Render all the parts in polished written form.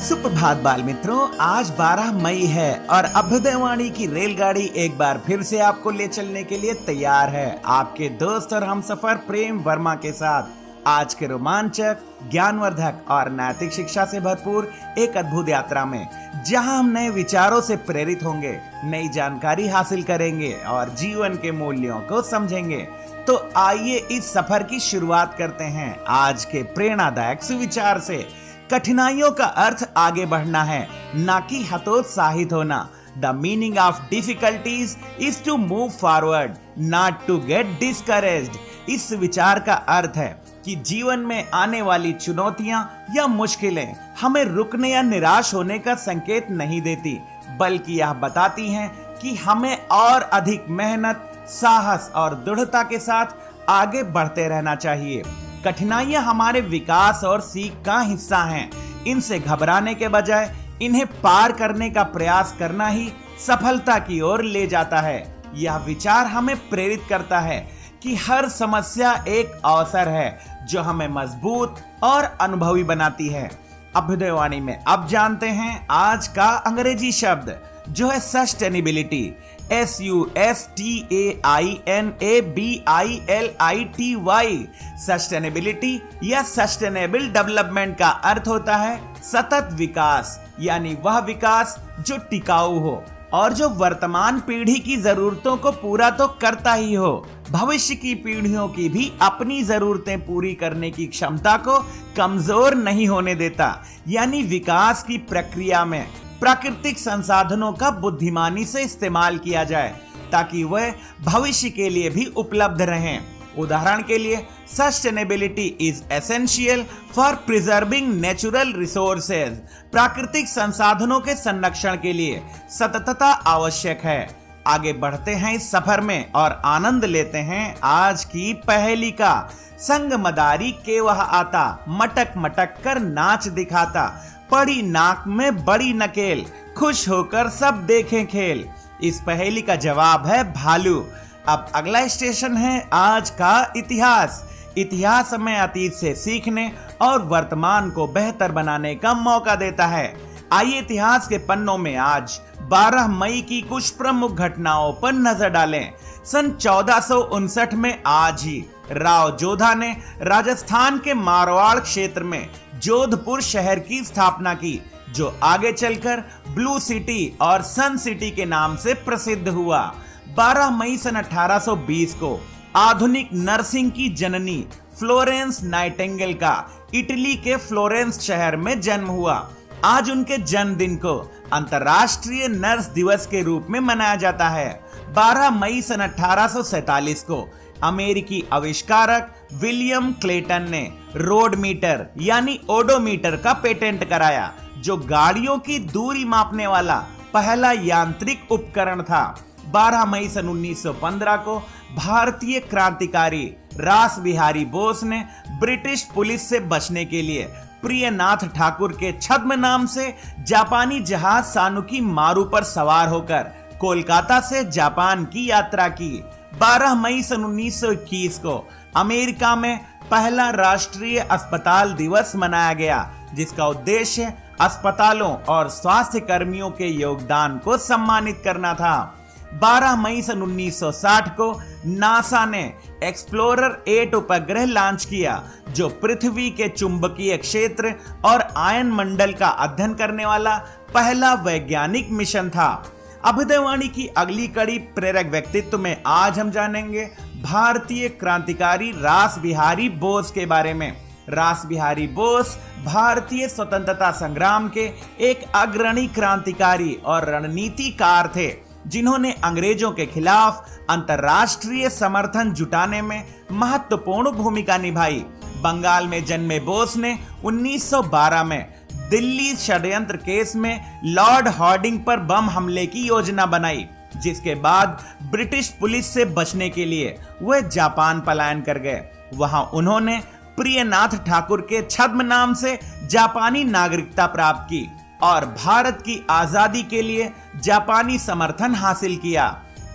सुप्रभात बाल मित्रों, आज 12 मई है और अभ्युदयवाणी की रेलगाड़ी एक बार फिर से आपको ले चलने के लिए तैयार है। आपके दोस्त और हमसफर प्रेम वर्मा के साथ आज के रोमांचक, ज्ञानवर्धक और नैतिक शिक्षा से भरपूर एक अद्भुत यात्रा में, जहां हम नए विचारों से प्रेरित होंगे, नई जानकारी हासिल करेंगे और जीवन के मूल्यों को समझेंगे। तो आइए इस सफर की शुरुआत करते हैं आज के प्रेरणादायक सुविचार से। कठिनाइयों का अर्थ आगे बढ़ना है, ना कि हतोत्साहित होना। The meaning of difficulties is to move forward, not to get discouraged. इस विचार का अर्थ है कि जीवन में आने वाली चुनौतियां या मुश्किलें हमें रुकने या निराश होने का संकेत नहीं देती, बल्कि यह बताती हैं कि हमें और अधिक मेहनत, साहस और दृढ़ता के साथ आगे बढ़ते रहना चाहिए। कठिनाइयां हमारे विकास और सीख का हिस्सा हैं। इनसे घबराने के बजाय इन्हें पार करने का प्रयास करना ही सफलता की ओर ले जाता है। यह विचार हमें प्रेरित करता है कि हर समस्या एक अवसर है जो हमें मजबूत और अनुभवी बनाती है। अभ्युदयवाणी में अब जानते हैं आज का अंग्रेजी शब्द जो है सस्टेनेबिलिटी। SUSTAINABILITY। सस्टेनेबिलिटी या सस्टेनेबल डेवलपमेंट का अर्थ होता है सतत विकास, यानी वह विकास जो टिकाऊ हो और जो वर्तमान पीढ़ी की जरूरतों को पूरा तो करता ही हो, भविष्य की पीढ़ियों की भी अपनी जरूरतें पूरी करने की क्षमता को कमजोर नहीं होने देता। यानी विकास की प्रक्रिया में प्राकृतिक संसाधनों का बुद्धिमानी से इस्तेमाल किया जाए ताकि वह भविष्य के लिए भी उपलब्ध रहें। उदाहरण के लिए, sustainability is essential for preserving natural resources. प्राकृतिक संसाधनों के संरक्षण के लिए सततता आवश्यक है। आगे बढ़ते हैं इस सफर में और आनंद लेते हैं आज की पहेली का। संग मदारी के वह आता, मटक मटक कर नाच दिखाता, पड़ी नाक में बड़ी नकेल, खुश होकर सब देखें खेल। इस पहेली का जवाब है भालू। अब अगला स्टेशन है आज का इतिहास। इतिहास हमें अतीत से सीखने और वर्तमान को बेहतर बनाने का मौका देता है। आइए इतिहास के पन्नों में आज 12 मई की कुछ प्रमुख घटनाओं पर नजर डालें। सन 1459 में आज ही राव जोधा ने राजस्थान के मारवाड़ क्षेत्र में जोधपुर शहर की स्थापना की, जो आगे चलकर ब्लू सिटी और सन सिटी के नाम से प्रसिद्ध हुआ। 12 मई सन 1820 को आधुनिक नर्सिंग की जननी फ्लोरेंस नाइटिंगेल का इटली के फ्लोरेंस शहर में जन्म हुआ। आज उनके जन्मदिन को अंतर्राष्ट्रीय नर्स दिवस के रूप में मनाया जाता है। 12 मई सन 1847 को अमेरिकी आविष्कारक विलियम क्लेटन ने रोड मीटर यानी ओडोमीटर का पेटेंट कराया, जो गाड़ियों की दूरी मापने वाला पहला यांत्रिक उपकरण था। 12 मई सन 1915 को भारतीय क्रांतिकारी रास बिहारी बोस ने ब्रिटिश पुलिस से बचने के लिए प्रियनाथ ठाकुर के छद्म नाम से जापानी जहाज सानुकी मारू पर सवार होकर कोलकाता से जापान की यात्रा की। 12 मई सन 1921 को अमेरिका में पहला राष्ट्रीय अस्पताल दिवस मनाया गया, जिसका उद्देश्य अस्पतालों और स्वास्थ्य कर्मियों के योगदान को सम्मानित करना था। 12 मई सन 1960 को नासा ने एक्सप्लोरर 8 उपग्रह लॉन्च किया, जो पृथ्वी के चुंबकीय क्षेत्र और आयन मंडल का अध्ययन करने वाला पहला वैज्ञानिक मिशन था। अभ्युदयवाणी की अगली कड़ी प्रेरक व्यक्तित्व में आज हम जानेंगे भारतीय क्रांतिकारी रास बिहारी बोस के बारे में। रास बिहारी बोस भारतीय स्वतंत्रता संग्राम के एक अग्रणी क्रांतिकारी और रणनीतिकार थे, जिन्होंने अंग्रेजों के खिलाफ अंतर्राष्ट्रीय समर्थन जुटाने में महत्वपूर्ण भूमिका निभाई। बंगाल में जन्मे बोस ने 1912 में दिल्ली षड्यंत्र केस में लॉर्ड हार्डिंग पर बम हमले की योजना बनाई, जिसके बाद ब्रिटिश पुलिस से बचने के लिए वह जापान पलायन कर गए। वहां उन्होंने प्रियनाथ ठाकुर के छद्म नाम से जापानी नागरिकता प्राप्त की और भारत की आजादी के लिए जापानी समर्थन हासिल किया।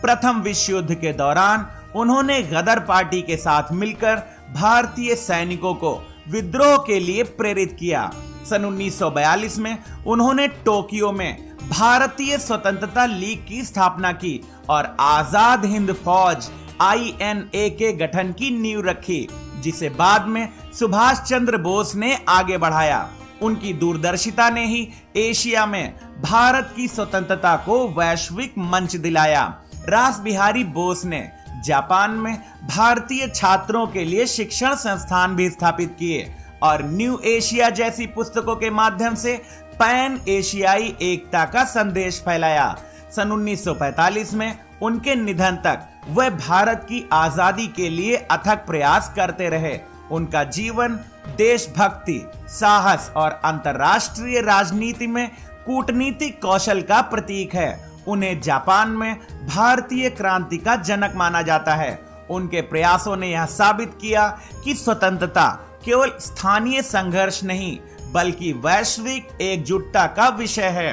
प्रथम विश्व युद्ध के दौरान उन्होंने गदर पार्टी के साथ मिलकर भारतीय सैनिकों को विद्रोह के लिए प्रेरित किया। सन 1942 में उन्होंने टोक्यो में भारतीय स्वतंत्रता लीग की स्थापना की और आजाद हिंद फौज INA के गठन की नींव रखी, जिसे बाद में सुभाष चंद्र बोस ने आगे बढ़ाया। उनकी दूरदर्शिता ने ही एशिया में भारत की स्वतंत्रता को वैश्विक मंच दिलाया। रास बिहारी बोस ने जापान में भारतीय छात्रों के लिए शिक्षण संस्थान भी स्थापित किए और न्यू एशिया जैसी पुस्तकों के माध्यम से पैन एशियाई एकता का संदेश फैलाया। सन 1945 में उनके निधन तक वह भारत की आजादी के लिए अथक प्रयास करते रहे। उनका जीवन देशभक्ति, साहस और अंतर्राष्ट्रीय राजनीति में कूटनीतिक कौशल का प्रतीक है। उन्हें जापान में भारतीय क्रांति का जनक माना जाता है। उनके प्रयासों ने यह साबित किया कि स्वतंत्रता केवल स्थानीय संघर्ष नहीं बल्कि वैश्विक एकजुटता का विषय है।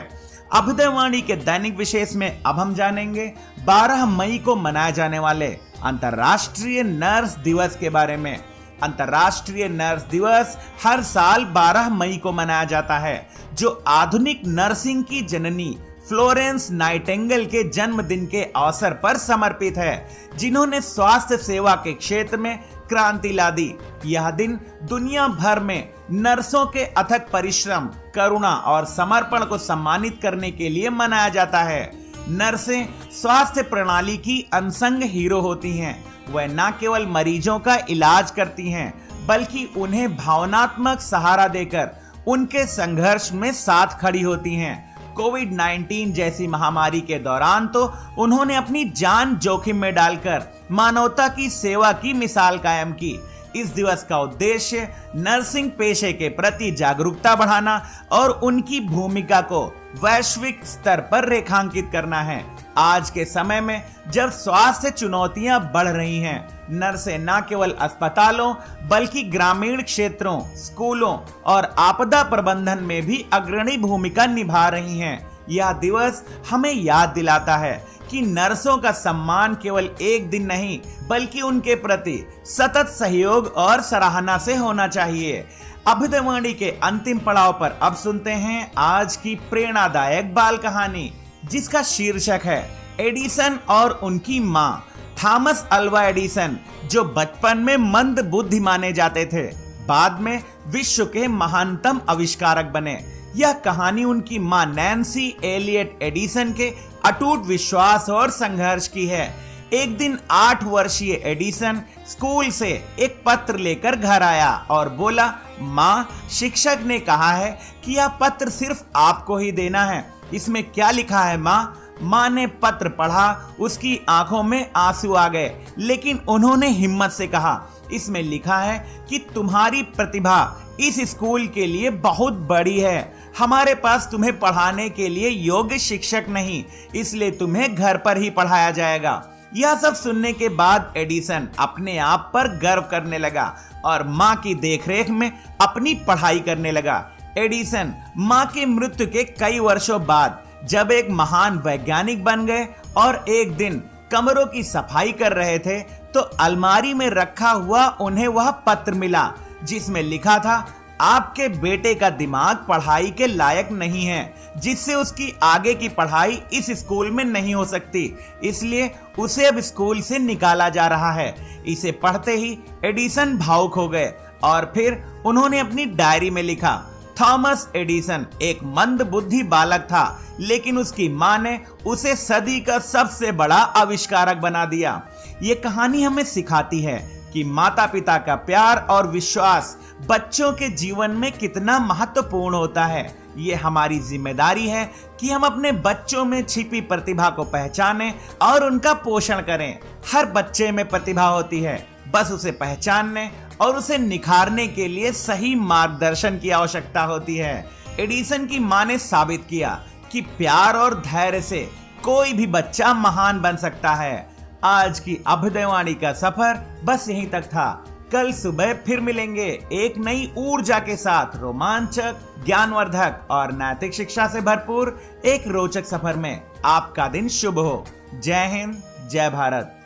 अभ्युदयवाणी के दैनिक विशेष में अब हम जानेंगे 12 मई को मनाए जाने वाले अंतर्राष्ट्रीय नर्स दिवस के बारे में। अंतर्राष्ट्रीय नर्स दिवस हर साल 12 मई को मनाया जाता है, जो आधुनिक नर्सिंग की जननी फ्लोरेंस नाइटिंगेल के जन्मदिन के अवसर पर समर्पित है, जिन्होंने स्वास्थ्य सेवा के क्षेत्र में क्रांति ला दी। यह दिन दुनिया भर में नर्सों के अथक परिश्रम, करुणा और समर्पण को सम्मानित करने के लिए मनाया जाता है। नर्सें स्वास्थ्य प्रणाली की अनसंग हीरो होती हैं। वह न केवल मरीजों का इलाज करती हैं, बल्कि उन्हें भावनात्मक सहारा देकर उनके संघर्ष में साथ खड़ी होती हैं। कोविड-19 जैसी महामारी के दौरान तो उन्होंने अपनी जान जोखिम में डालकर मानवता की सेवा की मिसाल कायम की। इस दिवस का उद्देश्य नर्सिंग पेशे के प्रति जागरूकता बढ़ाना और उनकी भूमिका को वैश्विक स्तर पर रेखांकित करना है। आज के समय में जब स्वास्थ्य चुनौतियां बढ़ रही हैं, नर्सें न केवल अस्पतालों बल्कि ग्रामीण क्षेत्रों, स्कूलों और आपदा प्रबंधन में भी अग्रणी भूमिका निभा रही हैं। यह दिवस हमें याद दिलाता है कि नर्सों का सम्मान केवल एक दिन नहीं बल्कि उनके प्रति सतत सहयोग और सराहना से होना चाहिए। अभ्युदयवाणी के अंतिम पड़ाव पर अब सुनते हैं आज की प्रेरणादायक बाल कहानी, जिसका शीर्षक है एडिसन और उनकी माँ। थॉमस अल्वा एडिसन, जो बचपन में मंद बुद्धि माने जाते थे, बाद में विश्व के महानतम आविष्कारक बने। यह कहानी उनकी मां नैन्सी एलियट एडिसन के अटूट विश्वास और संघर्ष की है। एक दिन 8 वर्षीय एडिसन स्कूल से एक पत्र लेकर घर आया और बोला, मां, शिक्षक ने कहा है कि यह पत्र सिर्फ आपको ही देना है। इसमें क्या लिखा है मां? मां ने पत्र पढ़ा, उसकी आंखों में आंसू आ गए, लेकिन उन्होंने हिम्मत से कहा, इसमें लिखा है कि तुम्हारी प्रतिभा इस स्कूल के लिए बहुत बड़ी है। हमारे पास तुम्हें पढ़ाने के लिए योग्य शिक्षक नहीं, इसलिए तुम्हें घर पर ही पढ़ाया जाएगा। यह सब सुनने के बाद एडिसन अपने आप पर गर्व करने लगा और मां की देखरेख में अपनी पढ़ाई करने लगा। एडिसन मां की मृत्यु के कई वर्षों बाद जब एक महान वैज्ञानिक बन गए और एक दिन कमरों की सफाई कर रहे थे, तो अलमारी में रखा हुआ उन्हें वह पत्र मिला, जिसमें लिखा था, आपके बेटे का दिमाग पढ़ाई के लायक नहीं है, जिससे उसकी आगे की पढ़ाई इस स्कूल में नहीं हो सकती, इसलिए उसे अब स्कूल से निकाला जा रहा है। इसे पढ़ते ही एडिसन भावुक हो गए और फिर उन्होंने अपनी डायरी में लिखा, थॉमस एडिसन एक मंद बुद्धि बालक था, लेकिन उसकी मां ने उसे सदी का सबसे बड़ा आविष्कारक बना दिया। ये कहानी हमें सिखाती है कि माता पिता का प्यार और विश्वास बच्चों के जीवन में कितना महत्वपूर्ण होता है। ये हमारी जिम्मेदारी है कि हम अपने बच्चों में छिपी प्रतिभा को पहचानें और उनका पोषण करें। हर बच्चे में प्रतिभा होती है, बस उसे पहचानने और उसे निखारने के लिए सही मार्गदर्शन की आवश्यकता होती है। एडिसन की मां ने साबित किया कि प्यार और धैर्य से कोई भी बच्चा महान बन सकता है। आज की अभ्युदयवाणी का सफर बस यहीं तक था। कल सुबह फिर मिलेंगे एक नई ऊर्जा के साथ, रोमांचक, ज्ञानवर्धक और नैतिक शिक्षा से भरपूर एक रोचक सफर में। आपका दिन शुभ हो। जय हिंद, जय भारत।